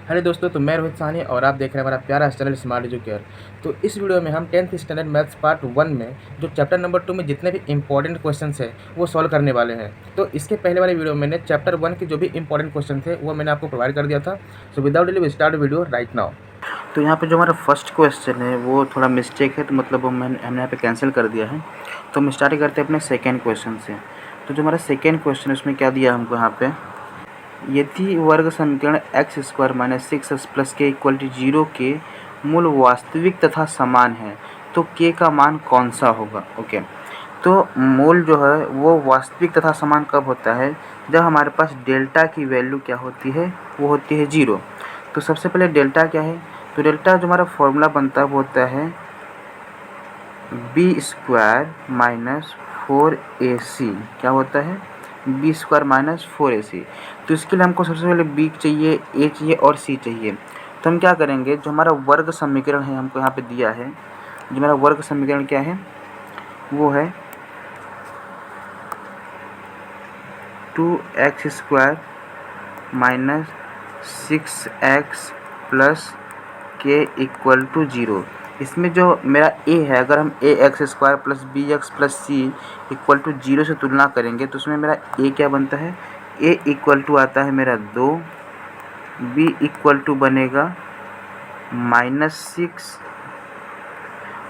Hello दोस्तों, तो मैं रोहित साहनी और आप देख रहे हैं हमारा प्यारा चैनल स्मार्ट एजुकेयर। तो इस वीडियो में हम 10th स्टैंडर्ड मैथ्स पार्ट 1 में जो चैप्टर नंबर 2 में जितने भी इंपॉर्टेंट क्वेश्चंस हैं वो सॉल्व करने वाले हैं। तो इसके पहले वाले वीडियो में मैंने चैप्टर 1 के जो भी इंपॉर्टेंट क्वेश्चन थे वो मैंने आपको प्रोवाइड कर दिया था। So without delay we start video right now. तो यहाँ पे जो हमारा फर्स्ट क्वेश्चन है वो थोड़ा मिस्टेक है, तो मतलब हमने यहाँ पे कैंसिल कर दिया है। तो हम स्टार्ट करते हैं अपने सेकेंड क्वेश्चन से। तो जो हमारा सेकेंड क्वेश्चन है उसमें क्या दिया हमको यहाँ पे, यदि वर्ग समीकरण x square minus 6x plus k equal to 0 के मूल वास्तविक तथा समान है तो के का मान कौन सा होगा। ओके, तो मूल जो है वो वास्तविक तथा समान कब होता है, जब हमारे पास डेल्टा की वैल्यू क्या होती है, वो होती है 0। तो सबसे पहले डेल्टा क्या है, तो डेल्टा जो हमारा फॉर्मूला बनता है वो होता है बी स्क्वायर माइनस 4ac। क्या होता है, बी स्क्वायर माइनस 4ac। तो इसके लिए हमको सबसे पहले बी चाहिए, ए चाहिए और सी चाहिए। तो हम क्या करेंगे, जो हमारा वर्ग समीकरण है हमको यहाँ पे दिया है, जो हमारा वर्ग समीकरण क्या है वो है 2x square minus 6x plus k equal to 0। इसमें जो मेरा a है, अगर हम a x square plus b x plus c equal to 0 से तुलना करेंगे तो उसमें मेरा a क्या बनता है, a इक्वल टू आता है मेरा 2, b इक्वल टू बनेगा -6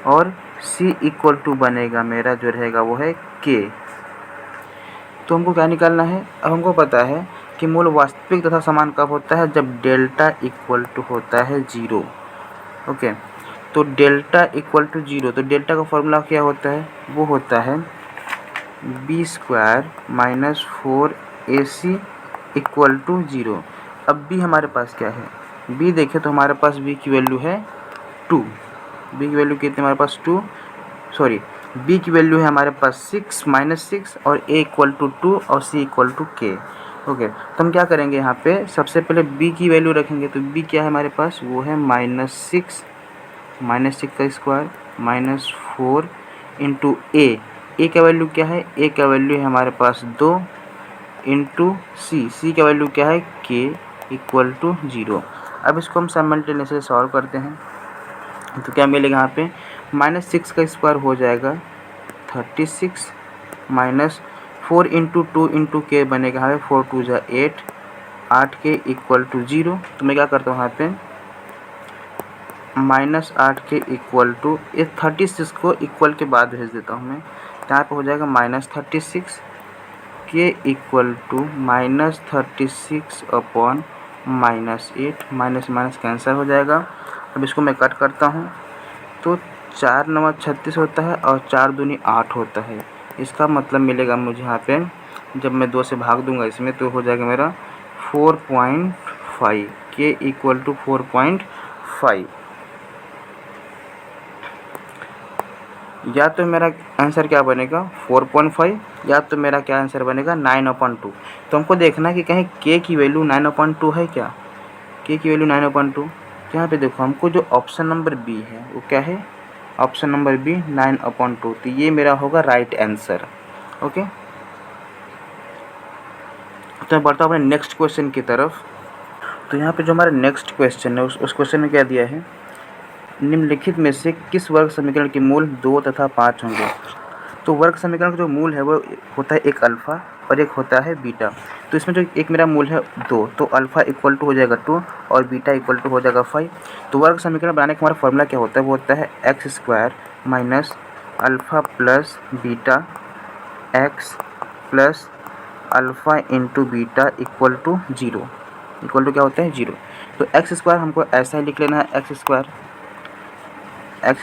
और c इक्वल टू बनेगा मेरा जो रहेगा वो है k। तो हमको क्या निकालना है, अब हमको पता है कि मूल वास्तविक तथा समान कब होता है, जब डेल्टा इक्वल टू होता है 0। ओके, तो डेल्टा इक्वल टू 0, तो डेल्टा का फॉर्मूला क्या होता है, वो होता है B square minus 4ac equal to 0। अब बी हमारे पास क्या है, बी देखें तो हमारे पास बी की वैल्यू है 2। बी की वैल्यू कितनी हमारे पास 2, सॉरी बी की वैल्यू है हमारे पास 6 -6 और a इक्वल टू 2 और c equal to k। Okay, तो हम क्या करेंगे यहाँ पे, सबसे पहले b की वैल्यू रखेंगे। तो b क्या है हमारे पास, वो है -6 का स्क्वायर माइनस 4 इंटू ए का वैल्यू क्या है, a का वैल्यू है हमारे पास 2 इंटू सी का वैल्यू क्या है k इक्वल टू 0। अब इसको हम साइमल्टेनियसली सॉल्व करते हैं तो क्या मिलेगा यहाँ पे, -6 का स्क्वायर हो जाएगा 36 माइनस 4 इंटू 2 इंटू के बनेगा यहाँ पे 4 2 जा 8, 8 के इक्वल टू 0। तो मैं क्या करता हूँ यहाँ पे -8 के इक्वल टू, इस 36 को इक्वल के बाद भेज देता हूँ मैं, तो यहाँ पे हो जाएगा -36 के equal to -36 upon -8, minus minus cancel हो जाएगा। अब इसको मैं कट करता हूँ तो 4 9 36 होता है और 4 दूनी 8 होता है। इसका मतलब मिलेगा मुझे यहाँ पे, जब मैं 2 से भाग दूंगा इसमें तो हो जाएगा मेरा 4.5 के इक्वल टू 4.5। या तो मेरा आंसर क्या बनेगा 4.5, या तो मेरा क्या आंसर बनेगा 9/2। तो हमको देखना है कि कहीं k की वैल्यू 9/2 है क्या, k की वैल्यू 9/2। तो यहाँ पे देखो हमको जो ऑप्शन नंबर बी है वो क्या है, ऑप्शन नंबर बी 9/2। तो ये मेरा होगा राइट आंसर। ओके, तो मैं बढ़ता हूँ अपने नेक्स्ट क्वेश्चन की तरफ। तो यहाँ पे जो हमारा नेक्स्ट क्वेश्चन है उस क्वेश्चन में क्या दिया है, निम्नलिखित में से किस वर्ग समीकरण के मूल 2 तथा 5 होंगे। तो वर्ग समीकरण का जो मूल है वो होता है एक अल्फ़ा और एक होता है बीटा। तो इसमें जो एक मेरा मूल है 2, तो अल्फ़ा इक्वल टू हो जाएगा 2 और बीटा इक्वल टू हो जाएगा 5। तो वर्ग समीकरण बनाने का हमारा फॉर्मूला क्या होता है, वो होता है X square minus alpha plus beta X plus alpha into beta equal to 0। Equal to क्या होता है 0। तो एक्स स्क्वायर हमको ऐसा ही लिख लेना है, X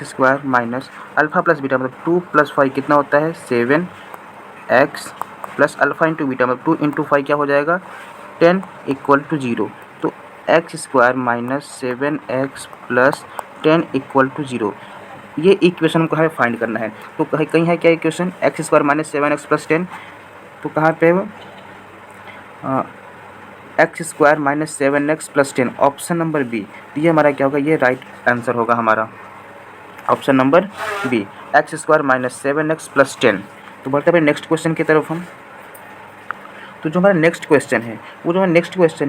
square minus alpha plus beta मतलब 2 + 5 कितना होता है 7x plus alpha into beta मतलब 2 इंटू 5 क्या हो जाएगा 10 इक्वल टू 0। तो X square minus 7x plus 10 equal to 0, ये इक्वेशन को हमें फाइंड करना है। तो कहीं है क्या equation, X square minus 7x plus 10, तो कहाँ पे X square minus 7x plus 10, option number B. तो ये हमारा क्या होगा, ये राइट आंसर होगा हमारा option number B, X square minus 7x plus 10। तो बढ़ते हैं नेक्स्ट क्वेश्चन की तरफ हम। तो जो हमारा नेक्स्ट क्वेश्चन है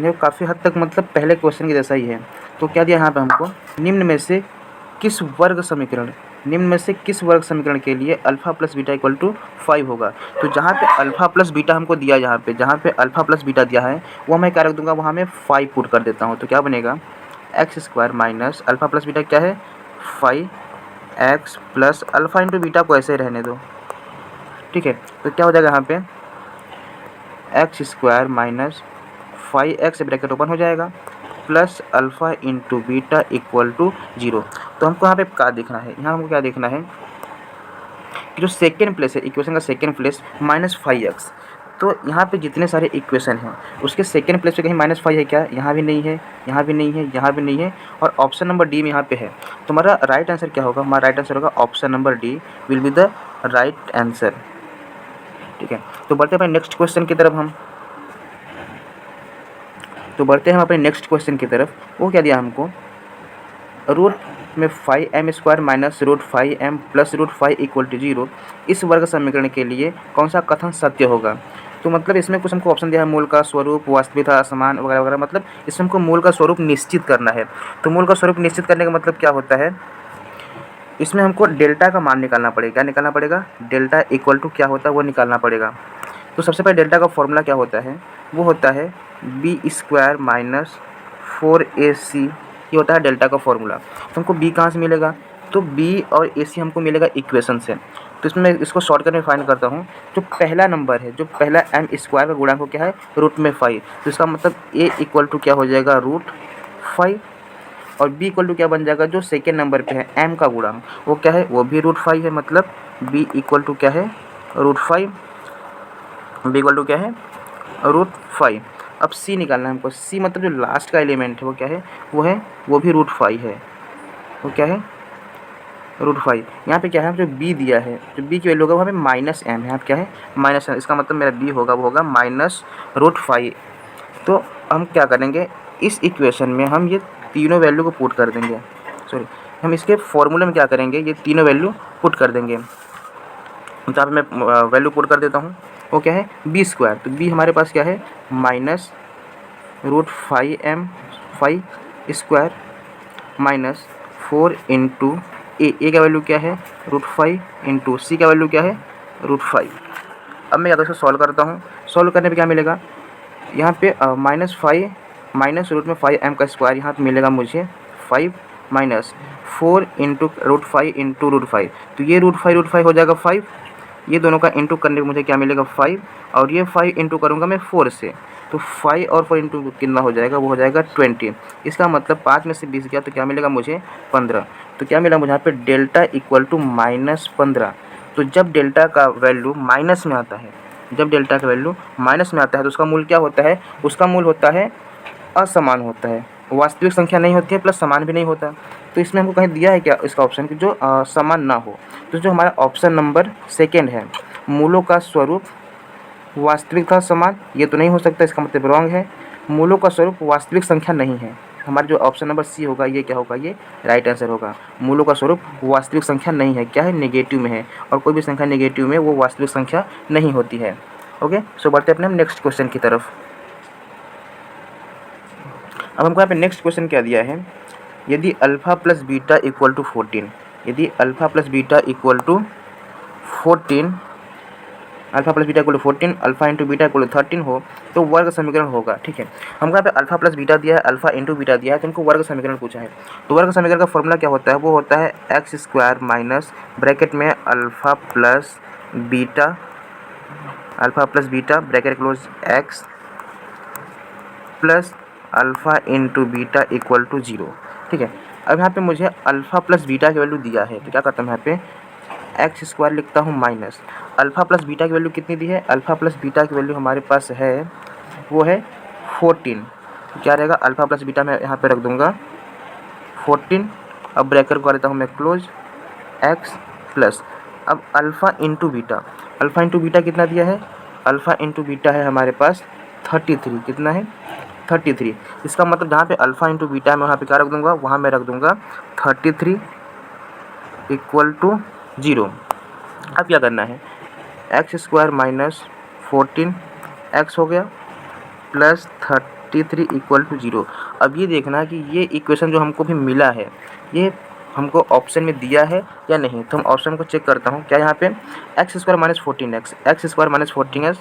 वो काफ़ी हद तक मतलब पहले क्वेश्चन के जैसा ही है। तो क्या दिया यहाँ पे हमको, निम्न में से किस वर्ग समीकरण के लिए alpha plus beta equal to 5 होगा। तो जहाँ पे अल्फ़ा प्लस बीटा हमको दिया, जहाँ पे अल्फ़ा प्लस बीटा दिया है वो मैं क्या रख दूँगा, वहाँ मैं 5 पुट कर देता हूँ। तो क्या बनेगा, x square minus alpha plus beta क्या है 5x plus alpha into beta को ऐसे रहने दो, ठीक है। तो क्या हो जाएगा यहाँ पे, X square minus 5x bracket open हो जाएगा plus alpha into beta equal to 0। तो हमको यहाँ पे क्या देखना है, यहाँ हमको क्या देखना है कि जो सेकेंड प्लेस है इक्वेशन का सेकेंड प्लेस -5x। तो यहाँ पे जितने सारे इक्वेशन हैं उसके सेकेंड प्लेस पे कहीं -5 है क्या, यहाँ भी नहीं है, यहाँ भी नहीं है, यहाँ भी नहीं है, और ऑप्शन नंबर डी में यहाँ पे है। तो हमारा राइट आंसर क्या होगा, हमारा राइट आंसर होगा option number D will be the right answer, ठीक है। तो बढ़ते हैं अपने नेक्स्ट क्वेश्चन की तरफ वो क्या दिया हमको, रूट में 5m square minus √5m plus √5 equal to 0 इस वर्ग समीकरण के लिए कौन सा कथन सत्य होगा। तो मतलब इसमें कुछ हमको ऑप्शन दिया है, मूल का स्वरूप, वास्तविकता, असमान वगैरह वगैरह, मतलब इसमें हमको मूल का स्वरूप निश्चित करना है। तो मूल का स्वरूप निश्चित करने का मतलब क्या होता है, इसमें हमको डेल्टा का मान निकालना पड़ेगा, डेल्टा इक्वल टू क्या होता है वो निकालना पड़ेगा। तो सबसे पहले डेल्टा का फॉर्मूला क्या होता है, वो होता है बी स्क्वायर माइनस 4ac, ये होता है डेल्टा का फॉर्मूला। तो हमको बी कहाँ से मिलेगा, तो बी और ए सी हमको मिलेगा इक्वेशन से। तो इसमें इसको शॉर्टकट में फाइंड करता हूँ। जो पहला नंबर है, जो पहला एम स्क्वायर का गुणांक क्या है √5, तो इसका मतलब ए इक्वल टू क्या हो जाएगा √5, और बी इक्वल टू क्या बन जाएगा, जो सेकेंड नंबर पे है एम का गुणांक वो क्या है, वो भी √5 है। मतलब बी इक्वल टू क्या है √5, बी इक्वल टू क्या है √5। अब सी निकालना है हमको, सी मतलब जो लास्ट का एलिमेंट है वो क्या है, वो भी √5 है, वो क्या है √5। यहाँ पे क्या है, जो बी दिया है, जो बी की वैल्यू होगा वहाँ पे -m है, यहाँ पे क्या है -m, इसका मतलब मेरा बी होगा वो होगा -√5। तो हम क्या करेंगे, इस इक्वेशन में हम ये तीनों वैल्यू को पुट कर देंगे, हम इसके फॉर्मूले में क्या करेंगे, ये तीनों वैल्यू पुट कर देंगे। तो यहाँ पे मैं वैल्यू पुट कर देता हूँ, वो क्या है बी स्क्वायर। तो बी हमारे पास क्या है -√5m स्क्वायर माइनस 4 इंटू ए का वैल्यू क्या है √5 इंटू सी का वैल्यू क्या है √5। अब मैं या तो इसको सॉल्व करता हूँ, सॉल्व करने पे क्या मिलेगा, यहाँ पे -5 माइनस √5m का स्क्वायर यहाँ पे मिलेगा मुझे 5 माइनस 4 इंटू √5 इंटू √5। तो ये √5 हो जाएगा 5, ये दोनों का इंटू करने को मुझे क्या मिलेगा 5, और ये 5 इंटू करूँगा मैं 4 से, तो 5 और 4 इंटू कितना हो जाएगा, वो हो जाएगा 20। इसका मतलब 5 में से 20 गया तो क्या मिलेगा मुझे 15। तो क्या मिला मुझे यहाँ पे डेल्टा इक्वल टू -15। तो जब डेल्टा का वैल्यू माइनस में आता है, तो उसका मूल क्या होता है, उसका मूल होता है असमान होता है, वास्तविक संख्या नहीं होती है प्लस समान भी नहीं होता। तो इसमें हमको कहीं दिया है क्या इसका ऑप्शन कि जो समान ना हो। तो जो हमारा ऑप्शन नंबर सेकेंड है, मूलों का स्वरूप वास्तविक था समान, ये तो नहीं हो सकता, इसका मतलब रॉन्ग है। मूलों का स्वरूप वास्तविक संख्या नहीं है, हमारा जो ऑप्शन नंबर सी होगा ये क्या होगा, ये राइट आंसर होगा। मूलों का स्वरूप वास्तविक संख्या नहीं है, क्या है नेगेटिव में है, और कोई भी संख्या नेगेटिव में वो वास्तविक संख्या नहीं होती है। ओके, सो बढ़ते हैं अपने नेक्स्ट क्वेश्चन की तरफ। अब हमको यहाँ पे नेक्स्ट क्वेश्चन क्या दिया है, यदि alpha plus beta equal to 14, यदि alpha plus beta equal to 14, alpha plus beta equal to 14, alpha into beta equal to 13 हो तो वर्ग समीकरण होगा। ठीक है, हमको यहाँ पे अल्फ़ा प्लस बीटा दिया है, अल्फ़ा इंटू बीटा दिया है, तो हमको वर्ग समीकरण पूछा है। तो वर्ग समीकरण का फॉर्मूला क्या होता है, वो होता है एक्स स्क्वायर माइनस ब्रैकेट में alpha plus beta bracket close X plus alpha into beta equal to 0। ठीक है, अब यहाँ पे मुझे अल्फ़ा प्लस बीटा की वैल्यू दिया है, तो क्या करता हूँ यहाँ पे एक्स स्क्वायर लिखता हूँ माइनस अल्फ़ा प्लस बीटा की वैल्यू कितनी दी है, अल्फ़ा प्लस बीटा की वैल्यू हमारे पास है वो है 14। तो क्या रहेगा, अल्फ़ा प्लस बीटा मैं यहाँ पे रख दूँगा 14। अब ब्रैकेट कर देता हूँ मैं क्लोज एक्स प्लस, अब अल्फ़ा इंटू बीटा कितना दिया है, अल्फ़ा इंटू बीटा है हमारे पास 33। कितना है 33। इसका मतलब जहाँ पे अल्फ़ा इंटू बीटा है मैं वहाँ पे क्या रख दूँगा, वहाँ मैं रख दूँगा 33 इक्वल टू 0। अब क्या करना है, एक्स स्क्वायर माइनस 14 एक्स हो गया प्लस 33 इक्वल टू 0। अब ये देखना कि ये इक्वेशन जो हमको भी मिला है ये हमको ऑप्शन में दिया है या नहीं। तो हम ऑप्शन को चेक करता हूँ। क्या यहाँ पे X square minus 14x x square minus 14x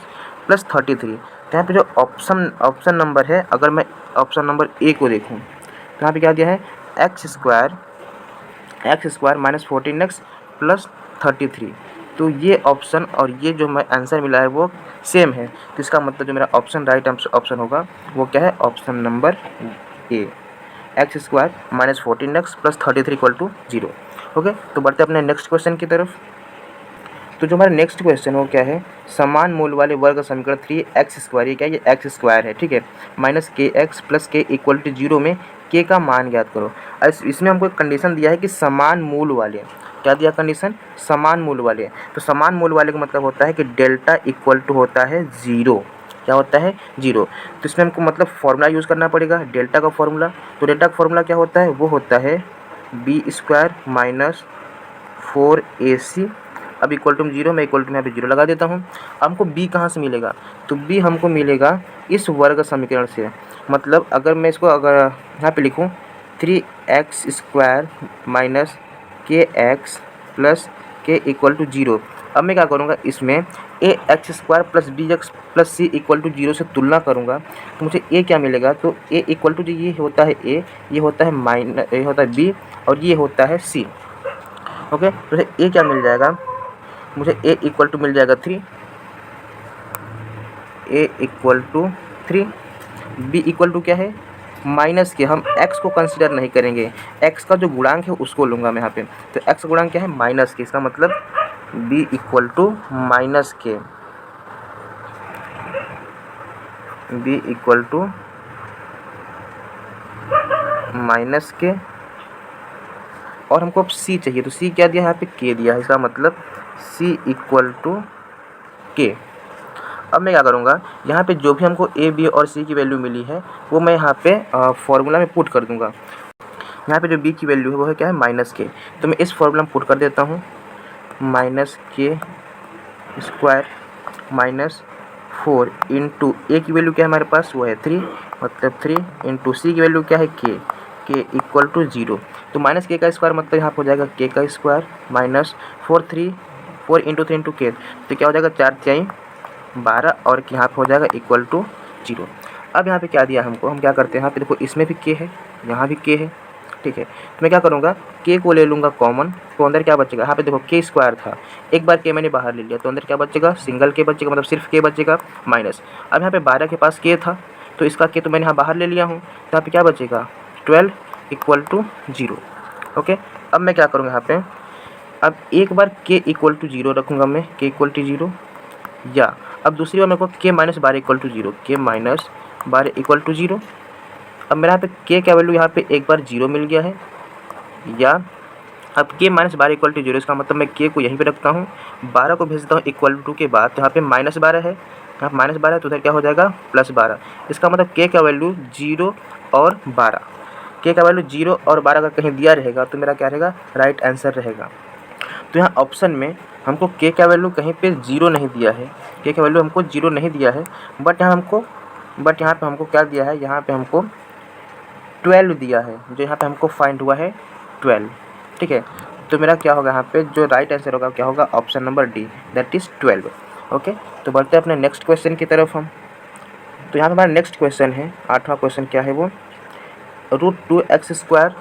plus 33। तो यहाँ पे जो ऑप्शन नंबर है, अगर मैं ऑप्शन नंबर ए को देखूँ तो यहाँ पे क्या दिया है X square minus 14x plus 33। तो ये ऑप्शन और ये जो मैं आंसर मिला है वो सेम है। तो इसका मतलब जो मेरा ऑप्शन राइट ऑप्शन होगा वो क्या है, option number A, x square minus 14x plus 33 equal to 0। Okay, तो बढ़ते अपने नेक्स्ट क्वेश्चन की तरफ। तो जो हमारा नेक्स्ट क्वेश्चन वो क्या है, समान मूल वाले वर्ग समीकरण 3x स्क्वायर, ये क्या है, ये एक्स स्क्वायर है, ठीक है, minus k x plus k equal to 0 में के का मान ज्ञात करो। इसमें हमको एक कंडीशन दिया है कि समान मूल वाले, क्या दिया कंडीशन, समान मूल वाले। तो समान मूल वाले का मतलब होता है कि डेल्टा इक्वल टू होता है 0। क्या होता है 0। तो इसमें हमको मतलब फॉर्मूला यूज़ करना पड़ेगा, डेल्टा का फॉर्मूला। तो डेल्टा का फॉर्मूला क्या होता है, वो होता है बी स्क्वायर माइनस 4ac। अब इक्वल टू 0, मैं इक्वल टू यहाँ पे 0 लगा देता हूँ। हमको b कहाँ से मिलेगा, तो b हमको मिलेगा इस वर्ग समीकरण से। मतलब अगर मैं इसको अगर यहाँ पे लिखूँ 3x square minus k x plus k equal to 0। अब मैं क्या करूँगा, इसमें a x square plus b x plus c equal to 0 से तुलना करूँगा तो मुझे ए क्या मिलेगा, तो ए इक्वल टू ये होता है ए, ये होता है माइनस, ये होता है बी और ये होता है सी। ओके, तो ए क्या मिल जाएगा मुझे, ए इक्वल टू मिल जाएगा 3, a equal to 3, b equal to क्या है माइनस के, हम x को कंसिडर नहीं करेंगे, x का जो गुणांक है उसको लूँगा मैं यहाँ पे। तो x का गुणांक क्या है माइनस के, इसका मतलब b इक्वल टू माइनस के, b इक्वल टू माइनस के। और हमको अब c चाहिए, तो c क्या दिया है यहाँ पे, k दिया है, इसका मतलब c इक्वल टू k। अब मैं क्या करूँगा, यहाँ पे जो भी हमको a b और c की वैल्यू मिली है वो मैं यहाँ पे फॉर्मूला में पुट कर दूँगा। यहाँ पे जो b की वैल्यू है वो है क्या है माइनस के, तो मैं इस फॉर्मूला में पुट कर देता हूँ, माइनस के स्क्वायर माइनस 4 इंटू ए की वैल्यू क्या है हमारे पास, वो है 3, मतलब 3 इंटू सी की वैल्यू क्या है के इक्वल टू 0। तो माइनस के का स्क्वायर मतलब यहाँ पर हो जाएगा के का स्क्वायर माइनस 4 इंटू 3 इंटू के, तो क्या हो जाएगा 4 3 12 और यहाँ पे हो जाएगा इक्वल टू 0। अब यहाँ पे क्या दिया हमको, हम क्या करते हैं, यहाँ पे देखो इसमें भी के है, यहाँ भी के है, ठीक है। तो मैं क्या करूँगा, के को ले लूँगा कॉमन, तो अंदर क्या बचेगा, यहाँ पे देखो के स्क्वायर था, एक बार के मैंने बाहर ले लिया तो अंदर क्या बचेगा, सिंगल के बचेगा, मतलब सिर्फ के बचेगा माइनस। अब यहाँ पे 12 के पास के था तो इसका के तो मैंने यहाँ बाहर ले लिया हूँ, तो यहाँ पे क्या बचेगा 12 इक्वल टू 0। ओके, अब मैं क्या करूँगा यहाँ पे, अब एक बार के इक्वल टू 0 रखूँगा मैं, के इक्वल टू 0, या अब दूसरी बार मेरे को के माइनस 12 इक्वल टू 0, के माइनस 12 इक्वल टू 0। अब मेरा यहाँ पे के का वैल्यू यहाँ पे एक बार 0 मिल गया है, या अब के माइनस 12 इक्वल टू 0, इसका मतलब मैं के को यहीं पे रखता हूँ, 12 को भेजता हूँ इक्वल टू के बाद, तो यहाँ पे माइनस 12 है, यहाँ माइनस 12 है तो उधर क्या हो जाएगा प्लस 12। इसका मतलब के का वैल्यू 0 और 12, के का वैल्यू 0 और 12 का कहीं दिया रहेगा तो मेरा क्या रहेगा, राइट आंसर रहेगा। तो यहाँ ऑप्शन में हमको के का वैल्यू कहीं पे 0 नहीं दिया है, के का वैल्यू हमको 0 नहीं दिया है, बट यहाँ पे हमको क्या दिया है, यहाँ पे हमको 12 दिया है, जो यहाँ पे हमको फाइंड हुआ है 12, ठीक है। तो मेरा क्या होगा, यहाँ पे जो राइट आंसर होगा क्या होगा, option number D, that is 12। Okay, तो बढ़ते हैं अपने नेक्स्ट क्वेश्चन की तरफ हम। तो यहाँ पे हमारा नेक्स्ट क्वेश्चन है, 8वां क्वेश्चन क्या है वो, √2x square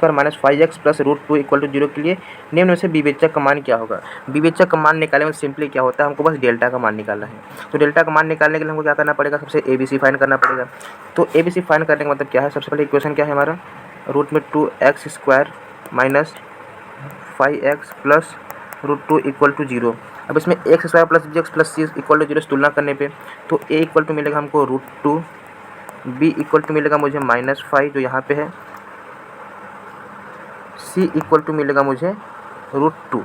minus 5x plus √2 equal to 0 के लिए निम्न में से विवेचक का मान क्या होगा। विवेचक का मान निकालने में सिंपली क्या होता है, हमको बस डेल्टा का मान निकालना है। तो डेल्टा का मान निकालने के लिए हमको क्या करना पड़ेगा, सबसे ABC फाइंड करना पड़ेगा। तो ABC फाइंड करने का मतलब क्या है, सबसे पहले इक्वेशन क्या है हमारा, √2x square minus 5x plus √2 equal to 0। अब इसमें X square plus bx plus c equal to 0 से तुलना करने पे तो a इक्वल टू मिलेगा हमको √2, b इक्वल टू मिलेगा मुझे -5 जो यहाँ पे है, c इक्वल टू मिलेगा मुझे √2। तो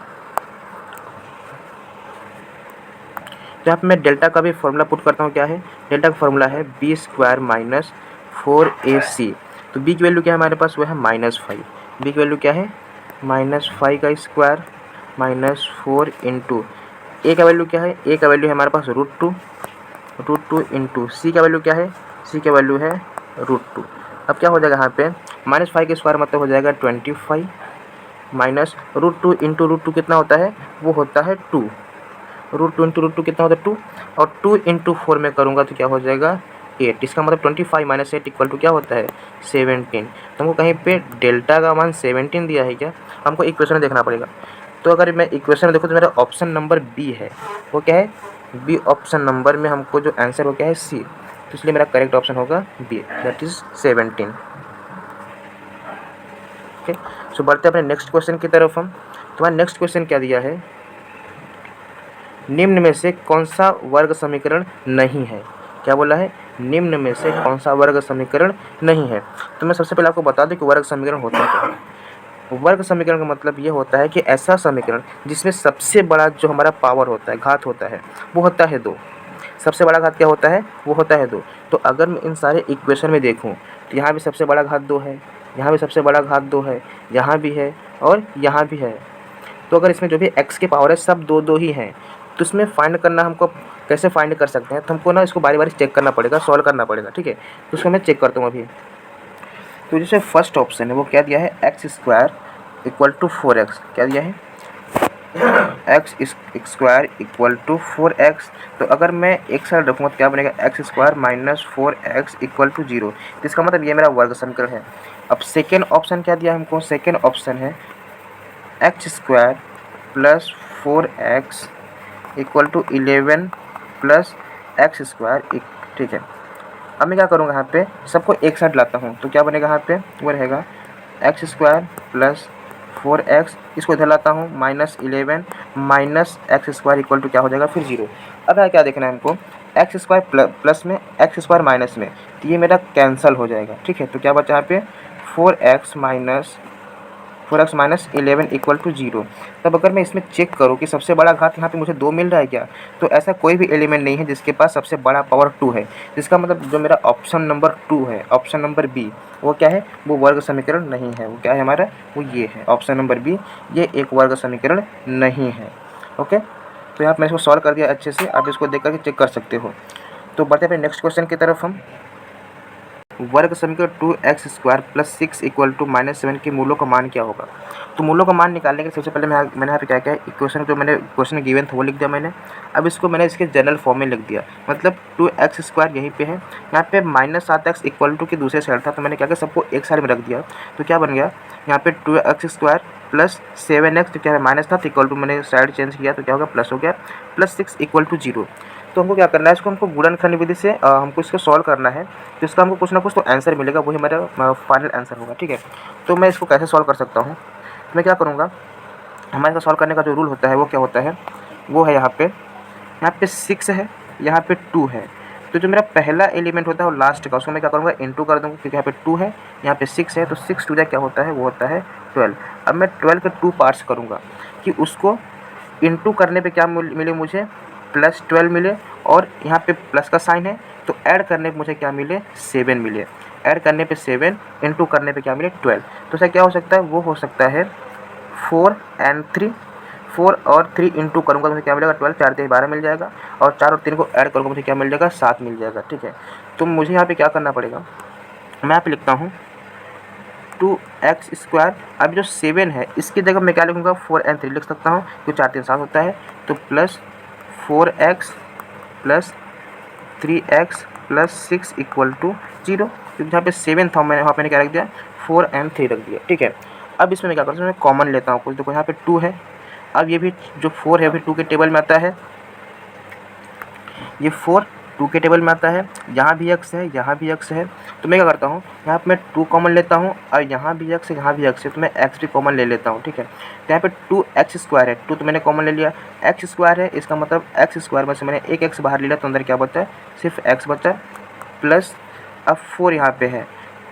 यहाँ पे मैं डेल्टा का भी फॉर्मूला पुट करता हूँ, क्या है डेल्टा का फॉर्मूला है b स्क्वायर माइनस 4ac। तो b की वैल्यू क्या है हमारे पास, वो है -5, b की वैल्यू क्या है -5 का स्क्वायर माइनस 4 इंटू ए का वैल्यू क्या है, ए का वैल्यू है हमारे पास √2 इंटू सी का वैल्यू क्या है, सी का वैल्यू है √2। अब क्या हो जाएगा यहाँ पे -5 के स्क्वायर मतलब हो जाएगा 25 माइनस √2 इंटू √2 कितना होता है, वो होता है 2। √2 इंटू √2 कितना होता है 2, और 2 इंटू 4 में करूँगा तो क्या हो जाएगा 8। इसका मतलब 25 माइनस 8 इक्वल टू क्या होता है 17। तो हमको कहीं पे डेल्टा का मान 17 दिया है क्या, हमको इक्वेशन में देखना पड़ेगा। तो अगर मैं इक्वेशन में देखूँ तो मेरा ऑप्शन नंबर बी है, वो क्या है बी ऑप्शन नंबर में हमको जो आंसर वो क्या है सी, तो इसलिए मेरा करेक्ट ऑप्शन होगा बी, दैट इज 17। ओके, सो बढ़ते अपने नेक्स्ट क्वेश्चन की तरफ हम। तुम्हारा नेक्स्ट क्वेश्चन क्या दिया है, निम्न में से कौन सा वर्ग समीकरण नहीं है। क्या बोला है, निम्न में से कौन सा वर्ग समीकरण नहीं है। तो मैं सबसे पहले आपको बता दूं कि वर्ग समीकरण होता क्या है। वर्ग समीकरण का मतलब ये होता है कि ऐसा समीकरण जिसमें सबसे बड़ा जो हमारा पावर होता है, घात होता है, वो होता है 2। सबसे बड़ा घात क्या होता है, वो होता है 2। तो अगर मैं इन सारे इक्वेशन में देखूँ तो यहाँ भी सबसे बड़ा घात 2 है, यहाँ भी सबसे बड़ा घात 2 है, यहाँ भी है और यहाँ भी है। तो अगर इसमें जो भी x के पावर है सब 2 ही हैं, तो इसमें फाइंड करना हमको कैसे फाइंड कर सकते हैं, तो हमको ना इसको बारी बारी चेक करना पड़ेगा, सॉल्व करना पड़ेगा। ठीक है, तो उसको मैं चेक करता हूँ अभी। तो जैसे फर्स्ट ऑप्शन है वो क्या दिया है, x² इक्वल टू 4x। क्या दिया है, x² इक्वल टू 4x। तो अगर मैं एक साइड रखूँगा तो क्या बनेगा, x² minus 4x equal to 0। तो इसका मतलब ये मेरा वर्ग समीकरण है। अब सेकेंड ऑप्शन क्या दिया है हमको, सेकेंड ऑप्शन है x² plus 4x equal to 11 plus x²। ठीक है, अब मैं क्या करूँगा, यहाँ पे सबको एक साथ लाता हूँ तो क्या बनेगा, यहाँ पे वो रहेगा x² प्लस 4x, इसको इधर लाता हूँ -11 माइनस x² इक्वल टू क्या हो जाएगा फिर 0। अब यहाँ क्या देखना है हमको, x² प्लस में x² माइनस में, तो ये मेरा कैंसल हो जाएगा। ठीक है, तो क्या बचा यहाँ पे 4x माइनस 11 इक्वल टू 0। तब अगर मैं इसमें चेक करूँ कि सबसे बड़ा घात यहाँ पे मुझे 2 मिल रहा है क्या, तो ऐसा कोई भी एलिमेंट नहीं है जिसके पास सबसे बड़ा पावर 2 है। जिसका मतलब जो मेरा ऑप्शन नंबर 2 है, ऑप्शन नंबर बी, वो क्या है, वो वर्ग समीकरण नहीं है। वो क्या है हमारा, वो ये है ऑप्शन नंबर बी, ये एक वर्ग समीकरण नहीं है। ओके, तो यहाँ पर मैं इसको सॉल्व कर दिया अच्छे से, आप इसको देख करके चेक कर सकते हो। तो बढ़ते अपने नेक्स्ट क्वेश्चन की तरफ हम। वर्ग समीकरण 2x² प्लस 6 इक्वल टू -7 के मूलों का मान क्या होगा। तो मूलों का मान निकालने के सबसे पहले मैंने यहाँ पे क्या किया, इक्वेशन जो मैंने क्वेश्चन गिवन था वो लिख दिया मैंने। अब इसको मैंने इसके जनरल फॉर्म में लिख दिया, मतलब 2x² यहीं पे है, यहाँ पे -7x इक्वल टू की दूसरे साइड था, तो मैंने क्या किया सबको एक साइड में रख दिया। तो क्या बन गया यहाँ पे 2x² प्लस 7x, तो क्या है माइनस था, तो इक्वल टू मैंने साइड चेंज किया तो क्या हो गया प्लस हो गया, प्लस 6 इक्वल टू 0। तो हमको क्या करना है, इसको हमको गुणनखंड विधि से हमको इसको सॉल्व करना है। तो इसका हमको कुछ ना कुछ तो आंसर मिलेगा, वही हमारा फाइनल आंसर होगा। ठीक है, तो मैं इसको कैसे सॉल्व कर सकता हूँ, तो मैं क्या करूँगा, हमारे इसका सॉल्व करने का जो रूल होता है वो क्या होता है, वो है यहाँ पे 6 है, यहाँ पे 2 है। तो जो मेरा पहला एलिमेंट होता है वो लास्ट का, उसको मैं क्या करूँगा इंटू कर दूँगा, क्योंकि यहाँ पे 2 है, यहाँ पे 6 है, तो 6 2 क्या होता है, वो होता है 12। अब मैं 12 के 2 पार्ट्स करूँगा कि उसको इंटू करने पे क्या मिले मुझे, +12 मिले, और यहाँ पे प्लस का साइन है, तो ऐड करने पे मुझे क्या मिले 7 मिले। ऐड करने पे 7, इंटू करने पे क्या मिले 12। तो ऐसा क्या हो सकता है, वो हो सकता है 4 and 3, 4 और 3 इंटू करूँगा तो मुझे क्या मिलेगा 12, 4 3 12 मिल जाएगा, और 4 और 3 को ऐड करूँगा मुझे क्या मिल जाएगा 7 मिल जाएगा। ठीक है, तो मुझे यहाँ पे क्या करना पड़ेगा, मैं यहाँ पे लिखता हूँ 2x²। अब जो 7 है इसकी जगह मैं क्या लिखूँगा 4 and 3 लिख सकता हूँ, क्योंकि 4 3 7 होता है, तो plus 4x plus 3x plus 6 equal to 0। क्योंकि जहाँ पे 7 था मैंने वहाँ पे क्या रख दिया 4 and 3 रख दिया। ठीक है, अब इसमें मैं क्या करता हूँ, मैं कॉमन लेता हूँ कुछ। देखो यहाँ पे 2 है, अब ये भी जो 4 है भी 2 के टेबल में आता है, ये 4 2 के टेबल में आता है, यहाँ भी x है, यहाँ भी x है। तो मैं क्या करता हूँ, यहाँ पे मैं 2 कॉमन लेता हूँ, और यहाँ भी x है, यहाँ भी x है, तो मैं x भी कॉमन ले लेता हूँ। ठीक है, तो यहाँ पे 2x² है, 2 तो मैंने कॉमन ले लिया, x² है, इसका मतलब x² में से मैंने एक x बाहर ले लिया, तो अंदर क्या बचा है, सिर्फ x बचा, प्लस अब 4 यहाँ पे है,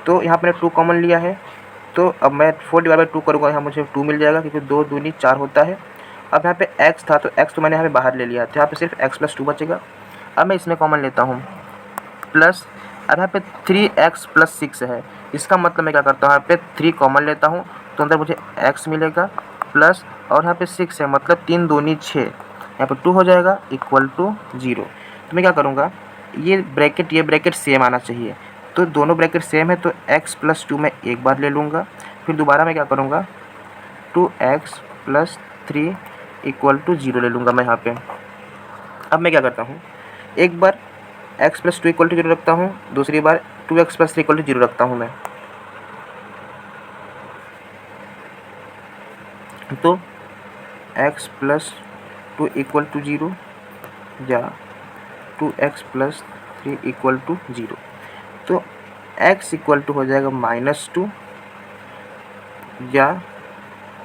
तो यहाँ पर मैंने 2 कॉमन लिया है, तो अब मैं 4/2 करूँगा, यहाँ मुझे 2 मिल जाएगा, क्योंकि 2 दूनी 4 होता है। अब यहाँ पे x था, तो x तो मैंने यहाँ पे बाहर ले लिया, तो यहाँ पे सिर्फ x + 2 बचेगा। अब मैं इसमें कॉमन लेता हूँ, प्लस अब यहाँ पे 3x + 6 है, इसका मतलब मैं क्या करता हूँ, यहाँ पे 3 कॉमन लेता हूँ, तो अंदर मुझे x मिलेगा, प्लस और यहाँ पे 6 है, मतलब 3 दूनी 6, यहाँ पर 2 हो जाएगा इक्वल टू 0। तो मैं क्या करूँगा, ये ब्रैकेट सेम आना चाहिए, तो दोनों ब्रैकेट सेम है तो x + 2 मैं एक बार ले लूँगा, फिर दोबारा मैं क्या करूँगा 2x + 3 इक्वल टू 0 ले लूँगा मैं यहाँ पे। अब मैं क्या करता हूँ, एक बार x + 2 इक्वल टू 0 रखता हूँ, दूसरी बार 2x + 3 इक्वल टू 0 रखता हूँ मैं। तो x + 2 इक्वल टू 0 या 2x + 3 इक्वल टू 0। तो x इक्वल टू हो जाएगा -2 या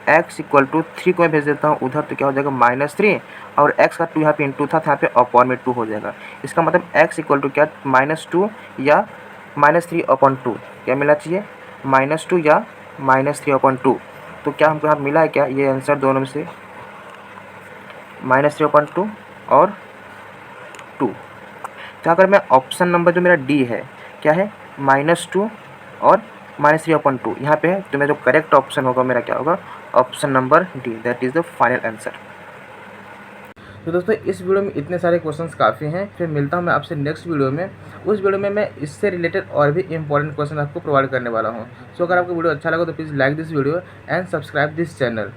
x इक्वल टू 3 को मैं भेज देता हूँ उधर, तो क्या हो जाएगा -3 और x का 2 यहाँ पे इंटू था, यहाँ पे अपॉन में 2 हो जाएगा। इसका मतलब x इक्वल टू क्या, -2 या -3/2 क्या मिलना चाहिए, -2 या -3/2। तो क्या हमको यहाँ मिला है क्या, ये आंसर दोनों में से -3/2 और 2। तो अगर मैं ऑप्शन नंबर जो मेरा डी है क्या है, -2 और -3/2 यहाँ पे है, तो मेरा जो करेक्ट ऑप्शन होगा मेरा क्या होगा, option number D, that is the final answer. तो दोस्तों इस वीडियो में इतने सारे क्वेश्चंस काफ़ी हैं, फिर मिलता हूँ मैं आपसे नेक्स्ट वीडियो में। उस वीडियो में मैं इससे रिलेटेड और भी इंपॉर्टेंट क्वेश्चन आपको प्रोवाइड करने वाला हूँ। सो अगर आपको वीडियो अच्छा लगा तो please like this video and subscribe this channel.